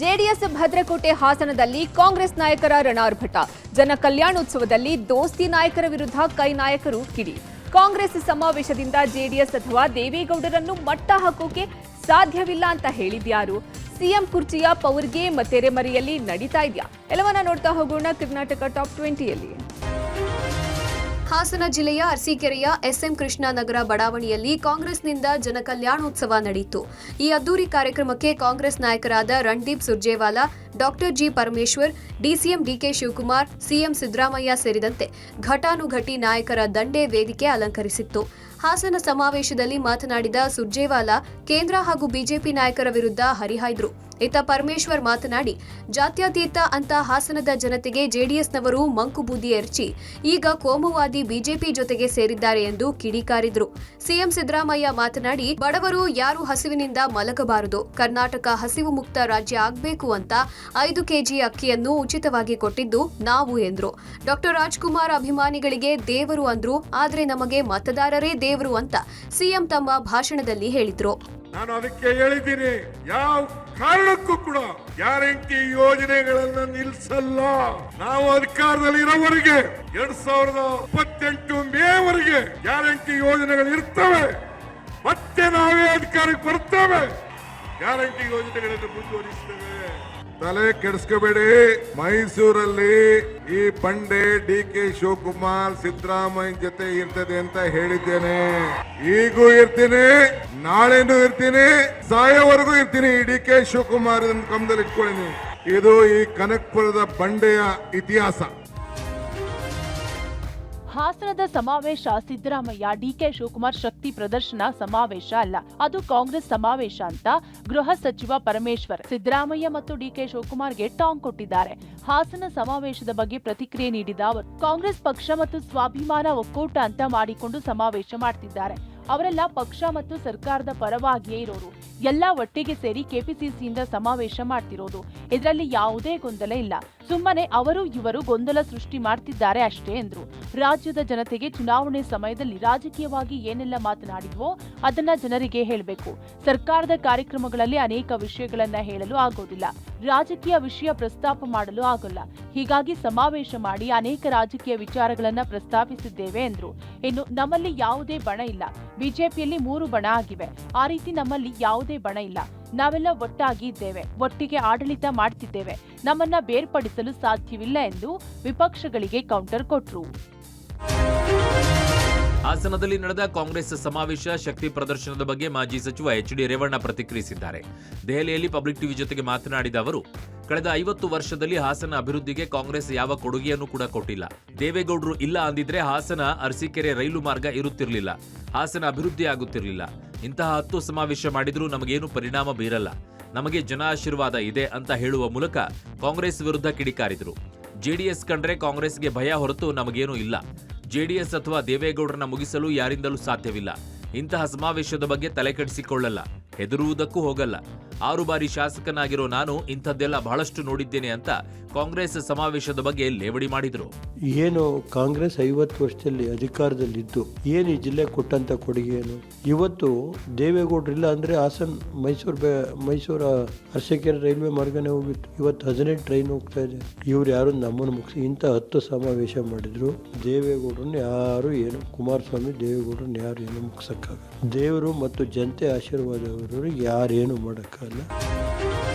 JDS ಭದ್ರಕೋಟೆ ಹಾಸನದಲ್ಲಿ ಕಾಂಗ್ರೆಸ್ ನಾಯಕರ ರಣಾರ್ಭಟ. ಜನ ಕಲ್ಯಾಣೋತ್ಸವದಲ್ಲಿ ದೋಸ್ತಿ ನಾಯಕರ ವಿರುದ್ಧ ಕೈ ನಾಯಕರು ಕಿಡಿ. ಕಾಂಗ್ರೆಸ್ ಸಮಾವೇಶದಿಂದ ಜೆಡಿಎಸ್ ಅಥವಾ ದೇವೇಗೌಡರನ್ನು ಮಟ್ಟ ಹಾಕೋಕೆ ಸಾಧ್ಯವಿಲ್ಲ ಅಂತ ಹೇಳಿದ್ಯಾರು? ಸಿಎಂ ಕುರ್ಚಿಯ ಪವರ್ಗೆ ತೆರೆಮರೆಯಲ್ಲಿ ನಡೀತಾ ಇದೆಯಾ? ಎಲ್ಲವನ್ನ ನೋಡ್ತಾ ಹೋಗೋಣ ಕರ್ನಾಟಕ ಟಾಪ್ 20ಯಲ್ಲಿ. ಹಾಸನ ಜಿಲ್ಲೆಯ ಅರಸೀಕೆರೆಯ ಎಸ್ಎಂ ಕೃಷ್ಣ ನಗರ ಬಡಾವಣೆಯಲ್ಲಿ ಕಾಂಗ್ರೆಸ್ನಿಂದ ಜನಕಲ್ಯಾಣೋತ್ಸವ ನಡೆಯಿತು. ಈ ಅದ್ದೂರಿ ಕಾರ್ಯಕ್ರಮಕ್ಕೆ ಕಾಂಗ್ರೆಸ್ ನಾಯಕರಾದ Randeep Surjewala, doctor G Parameshwar, DCM DK Shivakumar, CM Siddaramaiah ಸೇರಿದಂತೆ ಘಟಾನುಘಟಿ ನಾಯಕರ ದಂಡೆ ವೇದಿಕೆ ಅಲಂಕರಿಸಿತ್ತು. ಹಾಸನ ಸಮಾವೇಶದಲ್ಲಿ ಮಾತನಾಡಿದ ಸುರ್ಜೇವಾಲಾ ಕೇಂದ್ರ ಹಾಗೂ ಬಿಜೆಪಿ ನಾಯಕರ ವಿರುದ್ಧ ಹರಿಹಾಯ್ದರು. ಇತ್ತ ಪರಮೇಶ್ವರ್ ಮಾತನಾಡಿ, ಜಾತ್ಯತೀತ ಅಂತ ಹಾಸನದ ಜನತೆಗೆ ಜೆಡಿಎಸ್ನವರು ಮಂಕುಬೂದಿ ಎರಚಿ ಈಗ ಕೋಮುವಾದಿ ಬಿಜೆಪಿ ಜೊತೆಗೆ ಸೇರಿದ್ದಾರೆ ಎಂದು ಕಿಡಿಕಾರಿದ್ರು. ಸಿಎಂ ಸಿದ್ದರಾಮಯ್ಯ ಮಾತನಾಡಿ, ಬಡವರು ಯಾರು ಹಸಿವಿನಿಂದ ಮಲಗಬಾರದು, ಕರ್ನಾಟಕ ಹಸಿವು ಮುಕ್ತ ರಾಜ್ಯ ಆಗಬೇಕು ಅಂತ 5 ಕೆಜಿ ಅಕ್ಕಿಯನ್ನು ಉಚಿತವಾಗಿ ಕೊಟ್ಟಿದ್ದು ನಾವು ಎಂದ್ರು. ಡಾಕ್ಟರ್ ರಾಜ್ಕುಮಾರ್ ಅಭಿಮಾನಿಗಳಿಗೆ ದೇವರು ಅಂದ್ರು, ಆದ್ರೆ ನಮಗೆ ಮತದಾರರೇ ದೇವರು ಅಂತ ಸಿಎಂ ತಮ್ಮ ಭಾಷಣದಲ್ಲಿ ಹೇಳಿದ್ರು. ನಾನು ಅದಕ್ಕೆ ಹೇಳಿದ್ದೀನಿ, ಯಾವ ಕಾರಣಕ್ಕೂ ಕೂಡ ಗ್ಯಾರಂಟಿ ಯೋಜನೆಗಳನ್ನ ನಿಲ್ಲಿಸಲ್ಲ. ನಾವು ಅಧಿಕಾರದಲ್ಲಿ ಇರೋವರೆಗೆ 2028 ಮೇವರೆಗೆ ಗ್ಯಾರಂಟಿ ಯೋಜನೆಗಳು ಇರ್ತವೆ. ಮತ್ತೆ ನಾವೇ ಅಧಿಕಾರಕ್ಕೆ ಬರ್ತೇವೆ, ಗ್ಯಾರಂಟಿ ಯೋಜನೆಗಳನ್ನು ಮುಂದುವರಿಸ್ತೇವೆ. ತಲೆ ಕೆಡಿಸ್ಕೋಬೇಡಿ. ಮೈಸೂರಲ್ಲಿ ಈ ಬಂಡೆ ಡಿಕೆ ಶಿವಕುಮಾರ್ ಸಿದ್ದರಾಮಯ್ಯ ಜೊತೆ ಇರ್ತದೆ ಅಂತ ಹೇಳಿದ್ದೇನೆ. ಈಗೂ ಇರ್ತೀನಿ, ನಾಳೆನೂ ಇರ್ತೀನಿ, ಸಾಯೋವರೆಗೂ ಇರ್ತೀನಿ. ಡಿಕೆ ಶಿವಕುಮಾರ್ ಗಮನದಲ್ಲಿ ಇಟ್ಕೊಳ್ಳಿ. ಇದು ಈ ಕನಕಪುರದ ಬಂಡೆಯ ಇತಿಹಾಸ. ಹಾಸನದ ಸಮಾವೇಶ ಸಿದ್ದರಾಮಯ್ಯ ಡಿಕೆ ಶಿವಕುಮಾರ್ ಶಕ್ತಿ ಪ್ರದರ್ಶನ ಸಮಾವೇಶ ಅಲ್ಲ, ಅದು ಕಾಂಗ್ರೆಸ್ ಸಮಾವೇಶ ಅಂತ ಗೃಹ ಸಚಿವ ಪರಮೇಶ್ವರ್ ಸಿದ್ದರಾಮಯ್ಯ ಮತ್ತು ಡಿಕೆ ಶಿವಕುಮಾರ್ಗೆ ಟಾಂಗ್ ಕೊಟ್ಟಿದ್ದಾರೆ. ಹಾಸನ ಸಮಾವೇಶದ ಬಗ್ಗೆ ಪ್ರತಿಕ್ರಿಯೆ ನೀಡಿದ ಅವರು, ಕಾಂಗ್ರೆಸ್ ಪಕ್ಷ ಮತ್ತು ಸ್ವಾಭಿಮಾನ ಒಕ್ಕೂಟ ಅಂತ ಮಾಡಿಕೊಂಡು ಸಮಾವೇಶ ಮಾಡ್ತಿದ್ದಾರೆ. ಅವರೆಲ್ಲ ಪಕ್ಷ ಮತ್ತು ಸರ್ಕಾರದ ಪರವಾಗಿಯೇ ಇರೋರು, ಎಲ್ಲ ಒಟ್ಟಿಗೆ ಸೇರಿ ಕೆಪಿಸಿಸಿಯಿಂದ ಸಮಾವೇಶ ಮಾಡ್ತಿರೋದು. ಇದರಲ್ಲಿ ಯಾವುದೇ ಗೊಂದಲ ಇಲ್ಲ, ಸುಮ್ಮನೆ ಅವರು ಇವರು ಗೊಂದಲ ಸೃಷ್ಟಿ ಮಾಡ್ತಿದ್ದಾರೆ ಅಷ್ಟೇ ಎಂದ್ರು. ರಾಜ್ಯದ ಜನತೆಗೆ ಚುನಾವಣೆ ಸಮಯದಲ್ಲಿ ರಾಜಕೀಯವಾಗಿ ಏನೆಲ್ಲ ಮಾತನಾಡಿದ್ವೋ ಅದನ್ನ ಜನರಿಗೆ ಹೇಳಬೇಕು. ಸರ್ಕಾರದ ಕಾರ್ಯಕ್ರಮಗಳಲ್ಲಿ ಅನೇಕ ವಿಷಯಗಳನ್ನ ಹೇಳಲು ಆಗೋದಿಲ್ಲ, ರಾಜಕೀಯ ವಿಷಯ ಪ್ರಸ್ತಾಪ ಮಾಡಲು ಆಗೋಲ್ಲ. ಹೀಗಾಗಿ ಸಮಾವೇಶ ಮಾಡಿ ಅನೇಕ ರಾಜಕೀಯ ವಿಚಾರಗಳನ್ನ ಪ್ರಸ್ತಾಪಿಸಿದ್ದೇವೆ ಎಂದ್ರು. ಇನ್ನು ನಮ್ಮಲ್ಲಿ ಯಾವುದೇ ಬಣ ಇಲ್ಲ, ಬಿಜೆಪಿಯಲ್ಲಿ 3 ಬಣ ಆಗಿವೆ, ಆ ರೀತಿ ನಮ್ಮಲ್ಲಿ ಯಾವುದೇ ಬಣ ಇಲ್ಲ. ನಾವೆಲ್ಲ ಒಟ್ಟಾಗಿ ಇದ್ದೇವೆ, ಒಟ್ಟಿಗೆ ಆಡಳಿತ ಮಾಡ್ತಿದ್ದೇವೆ, ನಮ್ಮನ್ನ ಬೇರ್ಪಡಿಸಲು ಸಾಧ್ಯವಿಲ್ಲ ಎಂದು ವಿಪಕ್ಷಗಳಿಗೆ ಕೌಂಟರ್ ಕೊಟ್ರು. ಹಾಸನದಲ್ಲಿ ನಡೆದ ಕಾಂಗ್ರೆಸ್ ಸಮಾವೇಶ ಶಕ್ತಿ ಪ್ರದರ್ಶನದ ಬಗ್ಗೆ ಮಾಜಿ ಸಚಿವ ಎಚ್.ಡಿ. ರೇವಣ್ಣ ಪ್ರತಿಕ್ರಿಯಿಸಿದ್ದಾರೆ. ದೆಹಲಿಯಲ್ಲಿ ಪಬ್ಲಿಕ್ ಟಿವಿ ಜೊತೆಗೆ ಮಾತನಾಡಿದ ಅವರು, ಕಳೆದ 50 ವರ್ಷದಲ್ಲಿ ಹಾಸನ ಅಭಿವೃದ್ಧಿಗೆ ಕಾಂಗ್ರೆಸ್ ಯಾವ ಕೊಡುಗೆಯನ್ನು ಕೂಡ ಕೊಟ್ಟಿಲ್ಲ. ದೇವೇಗೌಡರು ಇಲ್ಲ ಅಂದಿದ್ರೆ ಹಾಸನ ಅರಸೀಕೆರೆ ರೈಲು ಮಾರ್ಗ ಇರುತ್ತಿರಲಿಲ್ಲ, ಹಾಸನ ಅಭಿವೃದ್ಧಿ ಆಗುತ್ತಿರಲಿಲ್ಲ. ಇಂತಹ 10 ಸಮಾವೇಶ ಮಾಡಿದ್ರೂ ನಮಗೇನು ಪರಿಣಾಮ ಬೀರಲ್ಲ, ನಮಗೆ ಜನ ಆಶೀರ್ವಾದ ಇದೆ ಅಂತ ಹೇಳುವ ಮೂಲಕ ಕಾಂಗ್ರೆಸ್ ವಿರುದ್ಧ ಕಿಡಿಕಾರಿದ್ರು. ಜೆಡಿಎಸ್ ಕಂಡ್ರೆ ಕಾಂಗ್ರೆಸ್ಗೆ ಭಯ ಹೊರತು ನಮಗೇನೂ ಇಲ್ಲ. ಜೆಡಿಎಸ್ ಅಥವಾ ದೇವೇಗೌಡರನ್ನ ಮುಗಿಸಲು ಯಾರಿಂದಲೂ ಸಾಧ್ಯವಿಲ್ಲ. ಇಂತಹ ಸಮಾವೇಶದ ಬಗ್ಗೆ ತಲೆಕೆಡಿಸಿಕೊಳ್ಳಲ್ಲ, ಹೆದರುವುದಕ್ಕೂ ಹೋಗಲ್ಲ. 6 ಬಾರಿ ಶಾಸಕನಾಗಿರೋ ನಾನು ಇಂಥದ್ದೆಲ್ಲ ಬಹಳಷ್ಟು ನೋಡಿದ್ದೇನೆ ಅಂತ ಕಾಂಗ್ರೆಸ್ ಸಮಾವೇಶದ ಬಗ್ಗೆ ಲೇವಡಿ ಮಾಡಿದ್ರು. ಏನು ಕಾಂಗ್ರೆಸ್ 50 ವರ್ಷದಲ್ಲಿ ಅಧಿಕಾರದಲ್ಲಿದ್ದು ಏನು ಈ ಜಿಲ್ಲೆ ಕೊಟ್ಟಂತ ಕೊಡುಗೆ ಏನು? ಇವತ್ತು ದೇವೇಗೌಡರಿಲ್ಲ ಅಂದ್ರೆ ಹಾಸನ್ ಮೈಸೂರು ಅರಸೀಕೆರೆ ರೈಲ್ವೆ ಮಾರ್ಗನೇ ಹೋಗಿತ್ತು. ಇವತ್ತು 18 ಟ್ರೈನ್ ಹೋಗ್ತಾ ಇದೆ. ಇವ್ರು ಯಾರು ನಮ್ಮನ್ನು ಮುಗಿಸಿ ಇಂಥ 10 ಸಮಾವೇಶ ಮಾಡಿದ್ರು. ದೇವೇಗೌಡರನ್ನ ಯಾರು ಏನು, ಕುಮಾರಸ್ವಾಮಿ ದೇವೇಗೌಡರನ್ನ ಯಾರು ಏನು ಮುಗಿಸಕ್ಕಾಗಲ್ಲ. ದೇವರು ಮತ್ತು ಜನತೆ ಆಶೀರ್ವಾದವರು ಯಾರೇನು ಮಾಡಕ್ಕಾಗಲ್ಲ.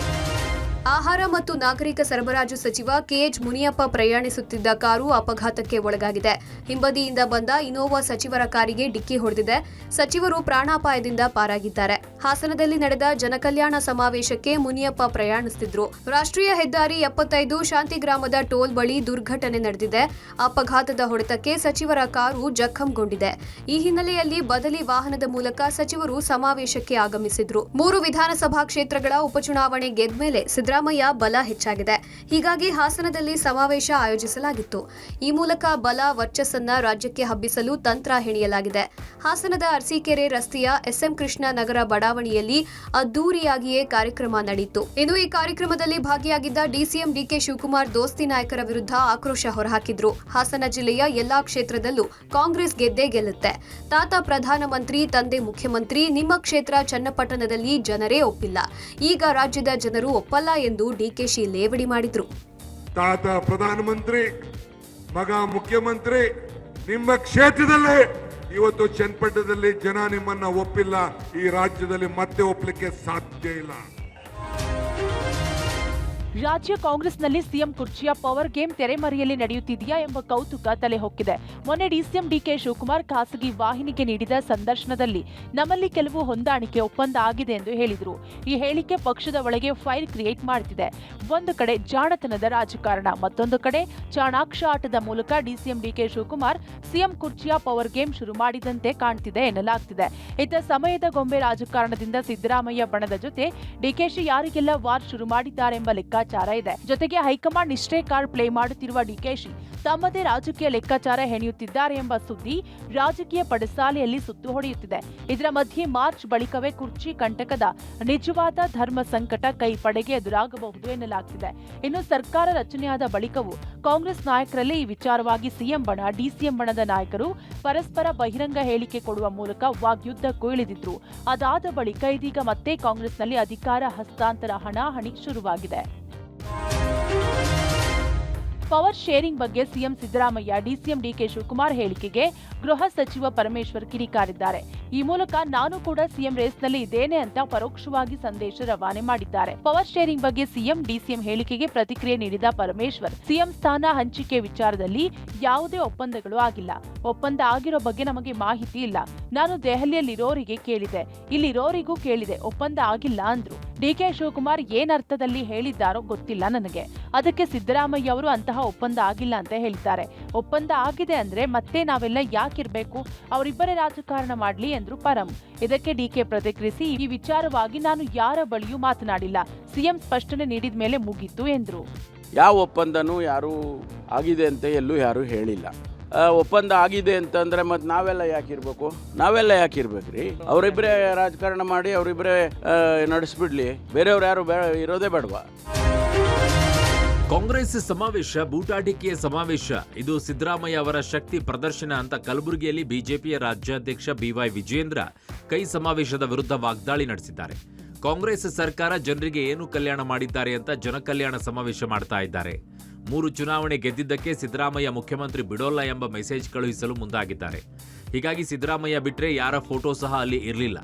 ಆಹಾರ ಮತ್ತು ನಾಗರಿಕ ಸರಬರಾಜು ಸಚಿವ ಕೆಎಚ್ ಮುನಿಯಪ್ಪ ಪ್ರಯಾಣಿಸುತ್ತಿದ್ದ ಕಾರು ಅಪಘಾತಕ್ಕೆ ಒಳಗಾಗಿದೆ. ಹಿಂಬದಿಯಿಂದ ಬಂದ ಇನೋವಾ ಸಚಿವರ ಕಾರಿಗೆ ಡಿಕ್ಕಿ ಹೊಡೆದಿದೆ. ಸಚಿವರು ಪ್ರಾಣಾಪಾಯದಿಂದ ಪಾರಾಗಿದ್ದಾರೆ. ಹಾಸನದಲ್ಲಿ ನಡೆದ ಜನಕಲ್ಯಾಣ ಸಮಾವೇಶಕ್ಕೆ ಮುನಿಯಪ್ಪ ಪ್ರಯಾಣಿಸುತ್ತಿದ್ರು. ರಾಷ್ಟ್ರೀಯ ಹೆದ್ದಾರಿ 75 ಶಾಂತಿಗ್ರಾಮದ ಟೋಲ್ ಬಳಿ ದುರ್ಘಟನೆ ನಡೆದಿದೆ. ಅಪಘಾತದ ಹೊಡೆತಕ್ಕೆ ಸಚಿವರ ಕಾರು ಜಖಂಗೊಂಡಿದೆ. ಈ ಹಿನ್ನೆಲೆಯಲ್ಲಿ ಬದಲಿ ವಾಹನದ ಮೂಲಕ ಸಚಿವರು ಸಮಾವೇಶಕ್ಕೆ ಆಗಮಿಸಿದ್ರು. 3 ವಿಧಾನಸಭಾ ಕ್ಷೇತ್ರಗಳ ಉಪಚುನಾವಣೆ ಗೆದ್ಮೇಲೆ ಸಿದ್ದರಾಮಯ್ಯ ಬಲ ಹೆಚ್ಚಾಗಿದೆ. ಹೀಗಾಗಿ ಹಾಸನದಲ್ಲಿ ಸಮಾವೇಶ ಆಯೋಜಿಸಲಾಗಿತ್ತು. ಈ ಮೂಲಕ ಬಲ ವರ್ಚಸ್ಸನ್ನ ರಾಜ್ಯಕ್ಕೆ ಹಬ್ಬಿಸಲು ತಂತ್ರ ಹೆಣೆಯಲಾಗಿದೆ. ಹಾಸನದ ಅರಸೀಕೆರೆ ರಸ್ತೆಯ ಎಸ್ಎಂ ಕೃಷ್ಣ ನಗರ ಬಡಾವಣೆಯಲ್ಲಿ ಅದ್ದೂರಿಯಾಗಿಯೇ ಕಾರ್ಯಕ್ರಮ ನಡೆಯಿತು. ಇನ್ನು ಈ ಕಾರ್ಯಕ್ರಮದಲ್ಲಿ ಭಾಗಿಯಾಗಿದ್ದ ಡಿಸಿಎಂ ಡಿಕೆ ಶಿವಕುಮಾರ್ ದೋಸ್ತಿ ನಾಯಕರ ವಿರುದ್ಧ ಆಕ್ರೋಶ ಹೊರಹಾಕಿದ್ರು. ಹಾಸನ ಜಿಲ್ಲೆಯ ಎಲ್ಲಾ ಕ್ಷೇತ್ರದಲ್ಲೂ ಕಾಂಗ್ರೆಸ್ ಗೆದ್ದೇ ಗೆಲ್ಲುತ್ತೆ. ತಾತ ಪ್ರಧಾನಮಂತ್ರಿ, ತಂದೆ ಮುಖ್ಯಮಂತ್ರಿ, ನಿಮ್ಮ ಕ್ಷೇತ್ರ ಚನ್ನಪಟ್ಟಣದಲ್ಲಿ ಜನರೇ ಒಪ್ಪಿಲ್ಲ. ಈಗ ರಾಜ್ಯದ ಜನರು ಒಪ್ಪಲ್ಲ ಎಂದು ಡಿಕೆಶಿ ಲೇವಡಿ ಮಾಡಿದ್ರು. ತಾತ ಪ್ರಧಾನಮಂತ್ರಿ, ಮಗ ಮುಖ್ಯಮಂತ್ರಿ, ನಿಮ್ಮ ಕ್ಷೇತ್ರದಲ್ಲೇ ಇವತ್ತು ಚನ್ನಪಟ್ಟಣದಲ್ಲಿ ಜನ ನಿಮ್ಮನ್ನ ಒಪ್ಪಿಲ್ಲ. ಈ ರಾಜ್ಯದಲ್ಲಿ ಮತ್ತೆ ಒಪ್ಪಲಿಕ್ಕೆ ಸಾಧ್ಯ ಇಲ್ಲ. ರಾಜ್ಯ ಕಾಂಗ್ರೆಸ್ನಲ್ಲಿ ಸಿಎಂ ಕುರ್ಚಿಯ ಪವರ್ ಗೇಮ್ ತೆರೆಮರೆಯಲ್ಲಿ ನಡೆಯುತ್ತಿದೆಯಾ ಎಂಬ ಕೌತುಕ ತಲೆ ಹೊಕ್ಕಿದೆ. ಮೊನ್ನೆ ಡಿಸಿಎಂ ಡಿಕೆ ಶಿವಕುಮಾರ್ ಖಾಸಗಿ ವಾಹಿನಿಗೆ ನೀಡಿದ ಸಂದರ್ಶನದಲ್ಲಿ ನಮ್ಮಲ್ಲಿ ಕೆಲವು ಹೊಂದಾಣಿಕೆ ಒಪ್ಪಂದ ಆಗಿದೆ ಎಂದು ಹೇಳಿದರು. ಈ ಹೇಳಿಕೆ ಪಕ್ಷದ ಒಳಗೆ ಫೈರ್ ಕ್ರಿಯೇಟ್ ಮಾಡುತ್ತಿದೆ. ಒಂದು ಕಡೆ ಜಾಣತನದ ರಾಜಕಾರಣ, ಮತ್ತೊಂದು ಕಡೆ ಚಾಣಾಕ್ಷ ಆಟದ ಮೂಲಕ ಡಿಸಿಎಂ ಡಿಕೆ ಶಿವಕುಮಾರ್ ಸಿಎಂ ಕುರ್ಚಿಯ ಪವರ್ ಗೇಮ್ ಶುರು ಮಾಡಿದಂತೆ ಕಾಣ್ತಿದೆ ಎನ್ನಲಾಗ್ತಿದೆ. ಇತ್ತ ಸಮಯದ ಗೊಂಬೆ ರಾಜಕಾರಣದಿಂದ ಸಿದ್ದರಾಮಯ್ಯ ಬಣದ ಜೊತೆ ಡಿಕೆಶಿ ಯಾರಿಗೆಲ್ಲ ವಾರ್ ಶುರು ಮಾಡಿದ್ದಾರೆಂಬ ಲೆಕ್ಕಾಚಾರ ಇದೆ. ಜೊತೆಗೆ ಹೈಕಮಾಂಡ್ ಇಷ್ಟೇ ಕಾರ್ಡ್ ಪ್ಲೇ ಮಾಡುತ್ತಿರುವ ಡಿಕೆಶಿ ತಮ್ಮದೇ ರಾಜಕೀಯ ಲೆಕ್ಕಾಚಾರ ಹೆಣೆಯುತ್ತಿದ್ದಾರೆ ಎಂಬ ಸುದ್ದಿ ರಾಜಕೀಯ ಪಡಸಾಲೆಯಲ್ಲಿ ಸುತ್ತು ಹೊಡೆಯುತ್ತಿದೆ. ಇದರ ಮಧ್ಯೆ ಮಾರ್ಚ್ ಬಳಿಕವೇ ಕುರ್ಚಿ ಕಂಟಕದ ನಿಜವಾದ ಧರ್ಮ ಸಂಕಟ ಕೈ ಪಡೆಗೆ ಎದುರಾಗಬಹುದು ಎನ್ನಲಾಗ್ತಿದೆ. ಇನ್ನು ಸರ್ಕಾರ ರಚನೆಯಾದ ಬಳಿಕವೂ ಕಾಂಗ್ರೆಸ್ ನಾಯಕರಲ್ಲಿ ಈ ವಿಚಾರವಾಗಿ ಸಿಎಂ ಬಣ, ಡಿಸಿಎಂ ಬಣದ ನಾಯಕರು ಪರಸ್ಪರ ಬಹಿರಂಗ ಹೇಳಿಕೆ ಕೊಡುವ ಮೂಲಕ ವಾಗ್ಯುದ್ಧಕ್ಕೂ ಇಳಿದಿದ್ರು. ಅದಾದ ಬಳಿಕ ಇದೀಗ ಮತ್ತೆ ಕಾಂಗ್ರೆಸ್ನಲ್ಲಿ ಅಧಿಕಾರ ಹಸ್ತಾಂತರ ಹಣಾಹಣಿ ಶುರುವಾಗಿದೆ. ಪವರ್ ಶೇರಿಂಗ್ ಬಗ್ಗೆ CM Siddaramaiah, DCM DK Shivakumar ಹೇಳಿಕೆಗೆ ಗೃಹ ಸಚಿವ ಪರಮೇಶ್ವರ್ ಕಿಡಿಕಾರಿದ್ದಾರೆ. ಈ ಮೂಲಕ ನಾನು ಕೂಡ ಸಿಎಂ ರೇಸ್ನಲ್ಲಿ ಇದ್ದೇನೆ ಅಂತ ಪರೋಕ್ಷವಾಗಿ ಸಂದೇಶ ರವಾನೆ ಮಾಡಿದ್ದಾರೆ. ಪವರ್ ಶೇರಿಂಗ್ ಬಗ್ಗೆ ಸಿಎಂ ಡಿಸಿಎಂ ಹೇಳಿಕೆಗೆ ಪ್ರತಿಕ್ರಿಯೆ ನೀಡಿದ ಪರಮೇಶ್ವರ್, ಸಿಎಂ ಸ್ಥಾನ ಹಂಚಿಕೆ ವಿಚಾರದಲ್ಲಿ ಯಾವುದೇ ಒಪ್ಪಂದಗಳು ಆಗಿಲ್ಲ. ಒಪ್ಪಂದ ಆಗಿರೋ ಬಗ್ಗೆ ನಮಗೆ ಮಾಹಿತಿ ಇಲ್ಲ. ನಾನು ದೆಹಲಿಯಲ್ಲಿರೋರಿಗೆ ಕೇಳಿದೆ, ಇಲ್ಲಿರೋರಿಗೂ ಕೇಳಿದೆ, ಒಪ್ಪಂದ ಆಗಿಲ್ಲ ಅಂದ್ರು. ಡಿಕೆ ಶಿವಕುಮಾರ್ ಏನರ್ಥದಲ್ಲಿ ಹೇಳಿದ್ದಾರೋ ಗೊತ್ತಿಲ್ಲ ನನಗೆ. ಅದಕ್ಕೆ ಸಿದ್ದರಾಮಯ್ಯ ಅವರು ಅಂತಹ ಒಪ್ಪಂದ ಆಗಿಲ್ಲ ಅಂತ ಹೇಳಿದ್ದಾರೆ. ಒಪ್ಪಂದ ಆಗಿದೆ ಅಂದ್ರೆ ಮತ್ತೆ ನಾವೆಲ್ಲ ಯಾಕಿರ್ಬೇಕು, ಅವರಿಬ್ಬರೇ ರಾಜಕಾರಣ ಮಾಡ್ಲಿ ಎಂದ್ರು ಪರಂ. ಇದಕ್ಕೆ ಡಿಕೆ ಪ್ರತಿಕ್ರಿಯಿಸಿ, ಈ ವಿಚಾರವಾಗಿ ನಾನು ಯಾರ ಬಳಿಯೂ ಮಾತನಾಡಿಲ್ಲ, ಸಿಎಂ ಸ್ಪಷ್ಟನೆ ನೀಡಿದ ಮೇಲೆ ಮುಗೀತು ಎಂದ್ರು. ಯಾವ ಒಪ್ಪಂದನೂ ಯಾರು ಆಗಿದೆ ಅಂತ ಎಲ್ಲೂ ಯಾರು ಹೇಳಿಲ್ಲ. ಒಪ್ಪಂದ ಆಗಿದೆ ಅಂತಂದ್ರೆ ಮತ್ತೆ ನಾವೆಲ್ಲ ಯಾಕಿರ್ಬೇಕು? ನಾವೆಲ್ಲ ಯಾಕಿರ್ಬೇಕ್ರಿ? ಅವರಿಬ್ಬರೇ ರಾಜಕಾರಣ ಮಾಡಿ ಅವರಿಬ್ಬರೇ ನಡೆಸ್ಬಿಡ್ಲಿ, ಬೇರೆಯವ್ರು ಯಾರು ಇರೋದೇ ಬೇಡವಾ? ಕಾಂಗ್ರೆಸ್ ಸಮಾವೇಶ ಬೂಟಾಟಿಕೆಯ ಸಮಾವೇಶ, ಇದು ಸಿದ್ದರಾಮಯ್ಯ ಅವರ ಶಕ್ತಿ ಪ್ರದರ್ಶನ ಅಂತ ಕಲಬುರಗಿಯಲ್ಲಿ ಬಿಜೆಪಿಯ ರಾಜ್ಯಾಧ್ಯಕ್ಷ ಬಿವೈ ವಿಜಯೇಂದ್ರ ಕೈ ಸಮಾವೇಶದ ವಿರುದ್ಧ ವಾಗ್ದಾಳಿ ನಡೆಸಿದ್ದಾರೆ. ಕಾಂಗ್ರೆಸ್ ಸರ್ಕಾರ ಜನರಿಗೆ ಏನು ಕಲ್ಯಾಣ ಮಾಡಿದ್ದಾರೆ ಅಂತ ಜನಕಲ್ಯಾಣ ಸಮಾವೇಶ ಮಾಡ್ತಾ ಇದ್ದಾರೆ. 3 ಚುನಾವಣೆ ಗೆದ್ದಿದ್ದಕ್ಕೆ ಸಿದ್ದರಾಮಯ್ಯ ಮುಖ್ಯಮಂತ್ರಿ ಬಿಡೋಲ್ಲ ಎಂಬ ಮೆಸೇಜ್ ಕಳುಹಿಸಲು ಮುಂದಾಗಿದ್ದಾರೆ. ಹೀಗಾಗಿ ಸಿದ್ದರಾಮಯ್ಯ ಬಿಟ್ರೆ ಯಾರ ಫೋಟೋ ಸಹ ಅಲ್ಲಿ ಇರಲಿಲ್ಲ.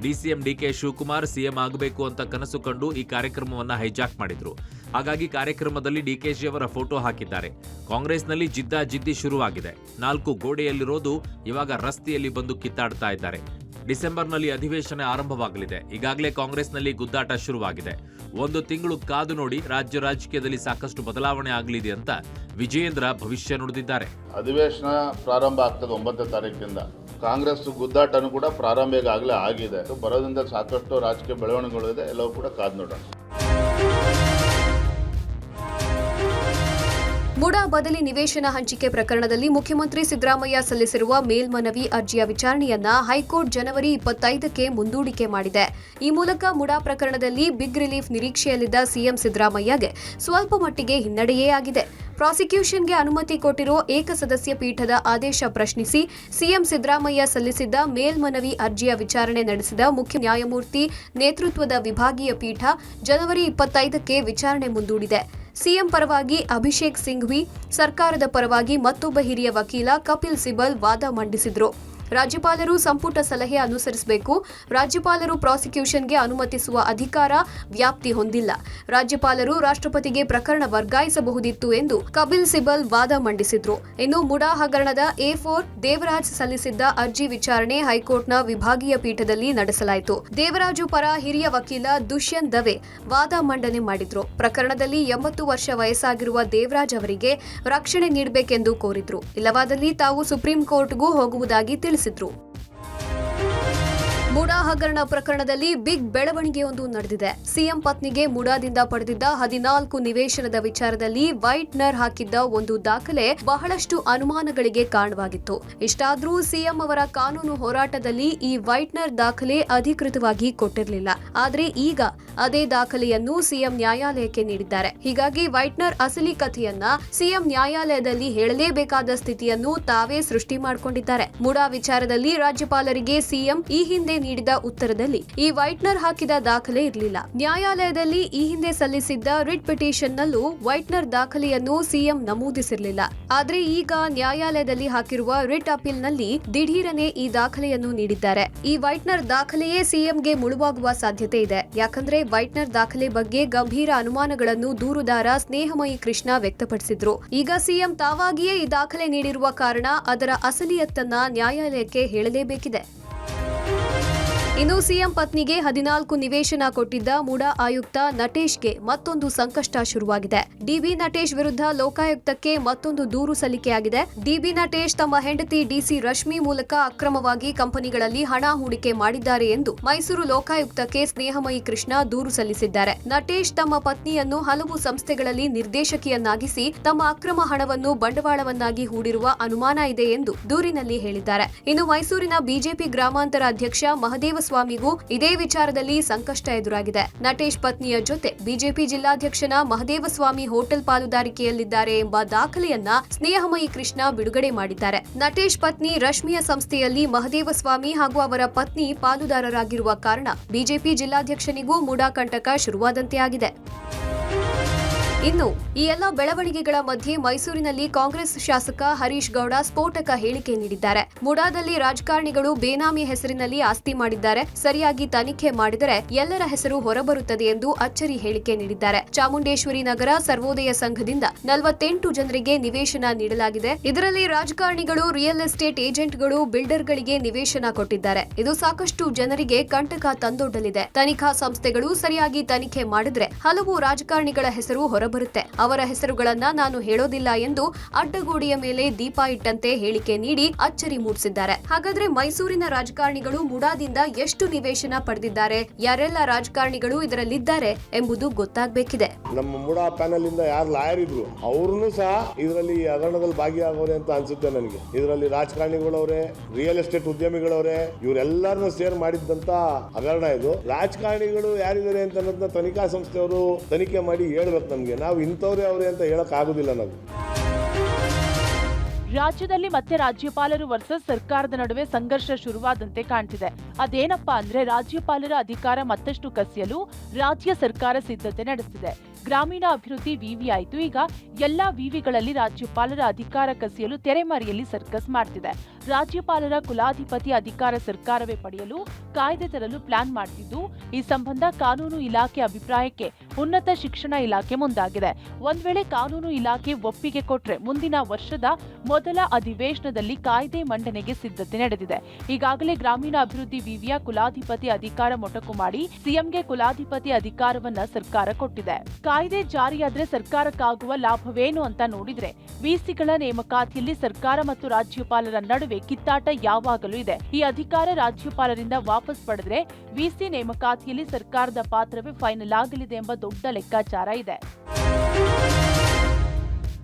ಡಿಸಿಎಂ ಡಿಕೆ ಶಿವಕುಮಾರ್ ಸಿಎಂ ಆಗಬೇಕು ಅಂತ ಕನಸು ಕಂಡು ಈ ಕಾರ್ಯಕ್ರಮವನ್ನ ಹೈಜಾಕ್ ಮಾಡಿದ್ರು. ಹಾಗಾಗಿ ಕಾರ್ಯಕ್ರಮದಲ್ಲಿ ಡಿಕೆಶಿ ಅವರ ಫೋಟೋ ಹಾಕಿದ್ದಾರೆ. ಕಾಂಗ್ರೆಸ್ನಲ್ಲಿ ಜಿದ್ದಾಜಿದ್ದಿ ಶುರುವಾಗಿದೆ. 4 ಗೋಡೆಯಲ್ಲಿರೋದು ಇವಾಗ ರಸ್ತೆಯಲ್ಲಿ ಬಂದು ಕಿತ್ತಾಡ್ತಾ ಇದ್ದಾರೆ. ಡಿಸೆಂಬರ್ನಲ್ಲಿ ಅಧಿವೇಶನ ಆರಂಭವಾಗಲಿದೆ. ಈಗಾಗಲೇ ಕಾಂಗ್ರೆಸ್ನಲ್ಲಿ ಗುದ್ದಾಟ ಶುರುವಾಗಿದೆ. 1 ತಿಂಗಳು ಕಾದು ನೋಡಿ, ರಾಜ್ಯ ರಾಜಕೀಯದಲ್ಲಿ ಸಾಕಷ್ಟು ಬದಲಾವಣೆ ಆಗಲಿದೆ ಅಂತ ವಿಜಯೇಂದ್ರ ಭವಿಷ್ಯ ನುಡಿದಿದ್ದಾರೆ. ಅಧಿವೇಶನ ಪ್ರಾರಂಭ ಆಗ್ತದೆ 9ನೇ ತಾರೀಕಿನಿಂದ. ಕಾಂಗ್ರೆಸ್ ಗುದ್ದಾಟನೂ ಕೂಡ ಪ್ರಾರಂಭ ಈಗಾಗಲೇ ಆಗಿದೆ. ಬರೋದ್ರಿಂದ ಸಾಕಷ್ಟು ರಾಜಕೀಯ ಬೆಳವಣಿಗೆಗಳಿದೆ, ಎಲ್ಲವೂ ಕೂಡ ಕಾದು ನೋಡೋಣ. ಮುಡಾ ಬದಲಿ ನಿವೇಶನ ಹಂಚಿಕೆ ಪ್ರಕರಣದಲ್ಲಿ ಮುಖ್ಯಮಂತ್ರಿ ಸಿದ್ದರಾಮಯ್ಯ ಸಲ್ಲಿಸಿರುವ ಮೇಲ್ಮನವಿ ಅರ್ಜಿಯ ವಿಚಾರಣೆಯನ್ನ ಹೈಕೋರ್ಟ್ ಜನವರಿ 25ಕ್ಕೆ ಮುಂದೂಡಿಕೆ ಮಾಡಿದೆ. ಈ ಮೂಲಕ ಮುಡಾ ಪ್ರಕರಣದಲ್ಲಿ ಬಿಗ್ ರಿಲೀಫ್ ನಿರೀಕ್ಷೆಯಲ್ಲಿದ್ದ ಸಿಎಂ ಸಿದ್ದರಾಮಯ್ಯಗೆ ಸ್ವಲ್ಪ ಮಟ್ಟಿಗೆ ಹಿನ್ನಡೆಯೇ ಆಗಿದೆ. ಪ್ರಾಸಿಕ್ಯೂಷನ್ಗೆ ಅನುಮತಿ ಕೊಟ್ಟಿರೋ ಏಕಸದಸ್ಯ ಪೀಠದ ಆದೇಶ ಪ್ರಶ್ನಿಸಿ ಸಿಎಂ ಸಿದ್ದರಾಮಯ್ಯ ಸಲ್ಲಿಸಿದ್ದ ಮೇಲ್ಮನವಿ ಅರ್ಜಿಯ ವಿಚಾರಣೆ ನಡೆಸಿದ ಮುಖ್ಯ ನ್ಯಾಯಮೂರ್ತಿ ನೇತೃತ್ವದ ವಿಭಾಗೀಯ ಪೀಠ ಜನವರಿ 25ಕ್ಕೆ ವಿಚಾರಣೆ ಮುಂದೂಡಿದೆ. ಸಿಎಂ ಪರವಾಗಿ ಅಭಿಷೇಕ್ ಸಿಂಘ್ವಿ, ಸರ್ಕಾರದ ಪರವಾಗಿ ಮತ್ತೊಬ್ಬ ಹಿರಿಯ ವಕೀಲ ಕಪಿಲ್ ಸಿಬಲ್ ವಾದ ಮಂಡಿಸಿದ್ರು. ರಾಜ್ಯಪಾಲರು ಸಂಪುಟ ಸಲಹೆ ಅನುಸರಿಸಬೇಕು. ರಾಜ್ಯಪಾಲರು ಪ್ರಾಸಿಕ್ಯೂಷನ್ಗೆ ಅನುಮತಿಸುವ ಅಧಿಕಾರ ವ್ಯಾಪ್ತಿ ಹೊಂದಿಲ್ಲ. ರಾಜ್ಯಪಾಲರು ರಾಷ್ಟ್ರಪತಿಗೆ ಪ್ರಕರಣ ವರ್ಗಾಯಿಸಬಹುದಿತ್ತು ಎಂದು ಕಪಿಲ್ ಸಿಬಲ್ ವಾದ ಮಂಡಿಸಿದ್ರು. ಇನ್ನು ಮುಡಾ ಹಗರಣದ A4 ದೇವರಾಜ್ ಸಲ್ಲಿಸಿದ್ದ ಅರ್ಜಿ ವಿಚಾರಣೆ ಹೈಕೋರ್ಟ್ನ ವಿಭಾಗೀಯ ಪೀಠದಲ್ಲಿ ನಡೆಸಲಾಯಿತು. ದೇವರಾಜು ಪರ ಹಿರಿಯ ವಕೀಲ ದುಷ್ಯಂತ್ ದವೆ ವಾದ ಮಂಡನೆ ಮಾಡಿದ್ರು. ಪ್ರಕರಣದಲ್ಲಿ 80 ವರ್ಷ ವಯಸ್ಸಾಗಿರುವ ದೇವರಾಜ್ ಅವರಿಗೆ ರಕ್ಷಣೆ ನೀಡಬೇಕೆಂದು ಕೋರಿದ್ರು. ಇಲ್ಲವಾದಲ್ಲಿ ತಾವು ಸುಪ್ರೀಂ ಕೋರ್ಟ್ಗೂ ಹೋಗುವುದಾಗಿ ತಿಳಿಸಿದ್ರು. ಮುಡಾ ಹಗರಣ ಪ್ರಕರಣದಲ್ಲಿ ಬಿಗ್ ಬೆಳವಣಿಗೆಯೊಂದು ನಡೆದಿದೆ. ಸಿಎಂ ಪತ್ನಿಗೆ ಮುಡಾದಿಂದ ಪಡೆದಿದ್ದ 14 ನಿವೇಶನದ ವಿಚಾರದಲ್ಲಿ ವೈಟ್ನರ್ ಹಾಕಿದ್ದ ಒಂದು ದಾಖಲೆ ಬಹಳಷ್ಟು ಅನುಮಾನಗಳಿಗೆ ಕಾರಣವಾಗಿತ್ತು. ಇಷ್ಟಾದರೂ ಸಿಎಂ ಅವರ ಕಾನೂನು ಹೋರಾಟದಲ್ಲಿ ಈ ವೈಟ್ನರ್ ದಾಖಲೆ ಅಧಿಕೃತವಾಗಿ ಕೊಟ್ಟಿರಲಿಲ್ಲ. ಆದರೆ ಈಗ ಅದೇ ದಾಖಲೆಯನ್ನು ಸಿಎಂ ನ್ಯಾಯಾಲಯಕ್ಕೆ ನೀಡಿದ್ದಾರೆ. ಹೀಗಾಗಿ ವೈಟ್ನರ್ ಅಸಲಿ ಕಥೆಯನ್ನ ಸಿಎಂ ನ್ಯಾಯಾಲಯದಲ್ಲಿ ಹೇಳಲೇಬೇಕಾದ ಸ್ಥಿತಿಯನ್ನು ತಾವೇ ಸೃಷ್ಟಿ ಮಾಡಿಕೊಂಡಿದ್ದಾರೆ. ಮುಡಾ ವಿಚಾರದಲ್ಲಿ ರಾಜ್ಯಪಾಲರಿಗೆ ಸಿಎಂ ಈ ಹಿಂದೆ ನೀಡಿದ ಉತ್ತರದಲ್ಲಿ ಈ ವೈಟ್ನರ್ ಹಾಕಿದ ದಾಖಲೆ ಇರಲಿಲ್ಲ. ನ್ಯಾಯಾಲಯದಲ್ಲಿ ಈ ಹಿಂದೆ ಸಲ್ಲಿಸಿದ್ದ ರಿಟ್ ಪಿಟಿಷನ್ನಲ್ಲೂ ವೈಟ್ನರ್ ದಾಖಲೆಯನ್ನು ಸಿಎಂ ನಮೂದಿಸಿರಲಿಲ್ಲ. ಆದ್ರೆ ಈಗ ನ್ಯಾಯಾಲಯದಲ್ಲಿ ಹಾಕಿರುವ ರಿಟ್ ಅಪೀಲ್ನಲ್ಲಿ ದಿಢೀರನೆ ಈ ದಾಖಲೆಯನ್ನು ನೀಡಿದ್ದಾರೆ. ಈ ವೈಟ್ನರ್ ದಾಖಲೆಯೇ ಸಿಎಂಗೆ ಮುಳುವಾಗುವ ಸಾಧ್ಯತೆ ಇದೆ. ಯಾಕಂದ್ರೆ ವೈಟ್ನರ್ ದಾಖಲೆ ಬಗ್ಗೆ ಗಂಭೀರ ಅನುಮಾನಗಳನ್ನು ದೂರುದಾರ ಸ್ನೇಹಮಯಿ ಕೃಷ್ಣ ವ್ಯಕ್ತಪಡಿಸಿದ್ರು. ಈಗ ಸಿಎಂ ತಾವಾಗಿಯೇ ಈ ದಾಖಲೆ ನೀಡಿರುವ ಕಾರಣ ಅದರ ಅಸಲಿಯತ್ತನ್ನ ನ್ಯಾಯಾಲಯಕ್ಕೆ ಹೇಳಲೇಬೇಕಿದೆ. ಇನ್ನು ಸಿಎಂ ಪತ್ನಿಗೆ 14 ನಿವೇಶನ ಕೊಟ್ಟಿದ್ದ ಮುಡಾ ಆಯುಕ್ತ ನಟೇಶ್ಗೆ ಮತ್ತೊಂದು ಸಂಕಷ್ಟ ಶುರುವಾಗಿದೆ. ಡಿಬಿ ನಟೇಶ್ ವಿರುದ್ಧ ಲೋಕಾಯುಕ್ತಕ್ಕೆ ಮತ್ತೊಂದು ದೂರು ಸಲ್ಲಿಕೆಯಾಗಿದೆ. ಡಿಬಿ ನಟೇಶ್ ತಮ್ಮ ಹೆಂಡತಿ ಡಿಸಿ ರಶ್ಮಿ ಮೂಲಕ ಅಕ್ರಮವಾಗಿ ಕಂಪನಿಗಳಲ್ಲಿ ಹಣ ಹೂಡಿಕೆ ಮಾಡಿದ್ದಾರೆ ಎಂದು ಮೈಸೂರು ಲೋಕಾಯುಕ್ತಕ್ಕೆ ಸ್ನೇಹಮಯಿ ಕೃಷ್ಣ ದೂರು ಸಲ್ಲಿಸಿದ್ದಾರೆ. ನಟೇಶ್ ತಮ್ಮ ಪತ್ನಿಯನ್ನು ಹಲವು ಸಂಸ್ಥೆಗಳಲ್ಲಿ ನಿರ್ದೇಶಕಿಯನ್ನಾಗಿಸಿ ತಮ್ಮ ಅಕ್ರಮ ಹಣವನ್ನು ಬಂಡವಾಳವನ್ನಾಗಿ ಹೂಡಿರುವ ಅನುಮಾನ ಇದೆ ಎಂದು ದೂರಿನಲ್ಲಿ ಹೇಳಿದ್ದಾರೆ. ಇನ್ನು ಮೈಸೂರಿನ ಬಿಜೆಪಿ ಗ್ರಾಮಾಂತರ ಅಧ್ಯಕ್ಷ ಮಹದೇವ ಸ್ವಾಮಿಗೂ ಇದೇ ವಿಚಾರದಲ್ಲಿ ಸಂಕಷ್ಟ ಎದುರಾಗಿದೆ. ನಟೇಶ್ ಪತ್ನಿಯ ಜೊತೆ ಬಿಜೆಪಿ ಜಿಲ್ಲಾಧ್ಯಕ್ಷನ ಮಹದೇವಸ್ವಾಮಿ ಹೋಟೆಲ್ ಪಾಲುದಾರಿಕೆಯಲ್ಲಿದ್ದಾರೆ ಎಂಬ ದಾಖಲೆಯನ್ನ ಸ್ನೇಹಮಯಿ ಕೃಷ್ಣ ಬಿಡುಗಡೆ ಮಾಡಿದ್ದಾರೆ. ನಟೇಶ್ ಪತ್ನಿ ರಶ್ಮಿಯ ಸಂಸ್ಥೆಯಲ್ಲಿ ಮಹದೇವಸ್ವಾಮಿ ಹಾಗೂ ಅವರ ಪತ್ನಿ ಪಾಲುದಾರರಾಗಿರುವ ಕಾರಣ ಬಿಜೆಪಿ ಜಿಲ್ಲಾಧ್ಯಕ್ಷನಿಗೂ ಮುಡಾ ಕಂಟಕ ಶುರುವಾದಂತೆ ಆಗಿದೆ. ಇನ್ನು ಈ ಎಲ್ಲ ಬೆಳವಣಿಗೆಗಳ ಮಧ್ಯೆ ಮೈಸೂರಿನಲ್ಲಿ ಕಾಂಗ್ರೆಸ್ ಶಾಸಕ ಹರೀಶ್ ಗೌಡ ಸ್ಫೋಟಕ ಹೇಳಿಕೆ ನೀಡಿದ್ದಾರೆ. ಮುಡಾದಲ್ಲಿ ರಾಜಕಾರಣಿಗಳು ಬೇನಾಮಿ ಹೆಸರಿನಲ್ಲಿ ಆಸ್ತಿ ಮಾಡಿದ್ದಾರೆ, ಸರಿಯಾಗಿ ತನಿಖೆ ಮಾಡಿದರೆ ಎಲ್ಲರ ಹೆಸರು ಹೊರಬರುತ್ತದೆ ಎಂದು ಅಚ್ಚರಿ ಹೇಳಿಕೆ ನೀಡಿದ್ದಾರೆ. ಚಾಮುಂಡೇಶ್ವರಿ ನಗರ ಸರ್ವೋದಯ ಸಂಘದಿಂದ 48 ಜನರಿಗೆ ನಿವೇಶನ ನೀಡಲಾಗಿದೆ. ಇದರಲ್ಲಿ ರಾಜಕಾರಣಿಗಳು, ರಿಯಲ್ ಎಸ್ಟೇಟ್ ಏಜೆಂಟ್ಗಳು, ಬಿಲ್ಡರ್ಗಳಿಗೆ ನಿವೇಶನ ಕೊಟ್ಟಿದ್ದಾರೆ. ಇದು ಸಾಕಷ್ಟು ಜನರಿಗೆ ಕಂಟಕ ತಂದೊಡ್ಡಲಿದೆ. ತನಿಖಾ ಸಂಸ್ಥೆಗಳು ಸರಿಯಾಗಿ ತನಿಖೆ ಮಾಡಿದ್ರೆ ಹಲವು ರಾಜಕಾರಣಿಗಳ ಹೆಸರು ಹೊರಬರುತ್ತದೆ. ಅವರ ಹೆಸರುಗಳನ್ನ ನಾನು ಹೇಳೋದಿಲ್ಲ ಎಂದು ಅಡ್ಡಗೋಡೆಯ ಮೇಲೆ ದೀಪ ಇಟ್ಟಂತೆ ಹೇಳಿಕೆ ನೀಡಿ ಅಚ್ಚರಿ ಮೂಡಿಸಿದ್ದಾರೆ. ಹಾಗಾದ್ರೆ ಮೈಸೂರಿನ ರಾಜಕಾರಣಿಗಳು ಮುಡಾದಿಂದ ಎಷ್ಟು ನಿವೇಶನ ಪಡೆದಿದ್ದಾರೆ, ಯಾರೆಲ್ಲ ರಾಜಕಾರಣಿಗಳು ಇದರಲ್ಲಿದ್ದಾರೆ ಎಂಬುದು ಗೊತ್ತಾಗಬೇಕಿದೆ. ನಮ್ಮ ಮುಡಾ ಪ್ಯಾನಲ್ ಇಂದ ಯಾರು ಲಾಯರ್ ಇದ್ರು ಅವ್ರನ್ನೂ ಸಹ ಇದರಲ್ಲಿ ಹಗರಣದಲ್ಲಿ ಭಾಗಿಯಾಗವ್ರೆ ಅಂತ ಅನ್ಸುತ್ತೆ ನನಗೆ. ಇದರಲ್ಲಿ ರಾಜಕಾರಣಿಗಳವ್ರೆ, ರಿಯಲ್ ಎಸ್ಟೇಟ್ ಉದ್ಯಮಿಗಳವ್ರೆ, ಇವರೆಲ್ಲರನ್ನೂ ಸೇರ್ ಮಾಡಿದ್ದಂತ ಹಗರಣ ಇದು. ರಾಜಕಾರಣಿಗಳು ಯಾರಿದ್ದಾರೆ ಅಂತ ಅನ್ನೋದನ್ನ ತನಿಖಾ ಸಂಸ್ಥೆಯವರು ತನಿಖೆ ಮಾಡಿ ಹೇಳ್ಬೇಕು ನಮ್ಗೆ. ನಾವು ಇಂಥವ್ರೆ ಅವ್ರೆ ಅಂತ ಹೇಳಕ್ ಆಗುದಿಲ್ಲ ನಾವು. ರಾಜ್ಯದಲ್ಲಿ ಮತ್ತೆ ರಾಜ್ಯಪಾಲರು ವರ್ಸಸ್ ಸರ್ಕಾರದ ನಡುವೆ ಸಂಘರ್ಷ ಶುರುವಾದಂತೆ ಕಾಣ್ತಿದೆ. ಅದೇನಪ್ಪಾ ಅಂದ್ರೆ ರಾಜ್ಯಪಾಲರ ಅಧಿಕಾರ ಮತ್ತಷ್ಟು ಕಸಿಯಲು ರಾಜ್ಯ ಸರ್ಕಾರ ಸಿದ್ಧತೆ ನಡೆಸಿದೆ. ಗ್ರಾಮೀಣ ಅಭಿವೃದ್ಧಿ ವಿವಿ ಆಯಿತು, ಈಗ ಎಲ್ಲಾ ವಿವಿಗಳಲ್ಲಿ ರಾಜ್ಯಪಾಲರ ಅಧಿಕಾರ ಕಸಿಯಲು ತೆರೆಮರೆಯಲ್ಲಿ ಸರ್ಕಸ್ ಮಾಡ್ತಿದೆ. ರಾಜ್ಯಪಾಲರ ಕುಲಾಧಿಪತಿ ಅಧಿಕಾರ ಸರ್ಕಾರವೇ ಪಡೆಯಲು ಕಾಯ್ದೆ ತರಲು ಪ್ಲಾನ್ ಮಾಡ್ತಿದ್ದು, ಈ ಸಂಬಂಧ ಕಾನೂನು ಇಲಾಖೆ ಅಭಿಪ್ರಾಯಕ್ಕೆ ಉನ್ನತ ಶಿಕ್ಷಣ ಇಲಾಖೆ ಮುಂದಾಗಿದೆ. ಒಂದ್ ವೇಳೆ ಕಾನೂನು ಇಲಾಖೆ ಒಪ್ಪಿಗೆ ಕೊಟ್ರೆ ಮುಂದಿನ ವರ್ಷದ ಮೊದಲ ಅಧಿವೇಶನದಲ್ಲಿ ಕಾಯ್ದೆ ಮಂಡನೆಗೆ ಸಿದ್ಧತೆ ನಡೆದಿದೆ. ಈಗಾಗಲೇ ಗ್ರಾಮೀಣ ಅಭಿವೃದ್ಧಿ ವಿವಿಯ ಕುಲಾಧಿಪತಿ ಅಧಿಕಾರ ಮೊಟಕು ಮಾಡಿ ಸಿಎಂಗೆ ಕುಲಾಧಿಪತಿ ಅಧಿಕಾರವನ್ನ ಸರ್ಕಾರ ಕೊಟ್ಟಿದೆ. ಕಾಯ್ದೆ ಜಾರಿಯಾದ್ರೆ ಸರ್ಕಾರಕ್ಕಾಗುವ ಲಾಭವೇನು ಅಂತ ನೋಡಿದ್ರೆ ವಿಸಿಗಳ ನೇಮಕಾತಿಯಲ್ಲಿ ಸರ್ಕಾರ ಮತ್ತು ರಾಜ್ಯಪಾಲರ ನಡುವೆ ಕಿತ್ತಾಟ ಯಾವಾಗಲೂ ಇದೆ. ಈ ಅಧಿಕಾರ ರಾಜ್ಯಪಾಲರಿಂದ ವಾಪಸ್ ಪಡೆದ್ರೆ ವಿಸಿ ನೇಮಕಾತಿಯಲ್ಲಿ ಸರ್ಕಾರದ ಪಾತ್ರವೇ ಫೈನಲ್ ಆಗಲಿದೆ ಎಂಬ ದೊಡ್ಡ ಲೆಕ್ಕಾಚಾರ ಇದೆ.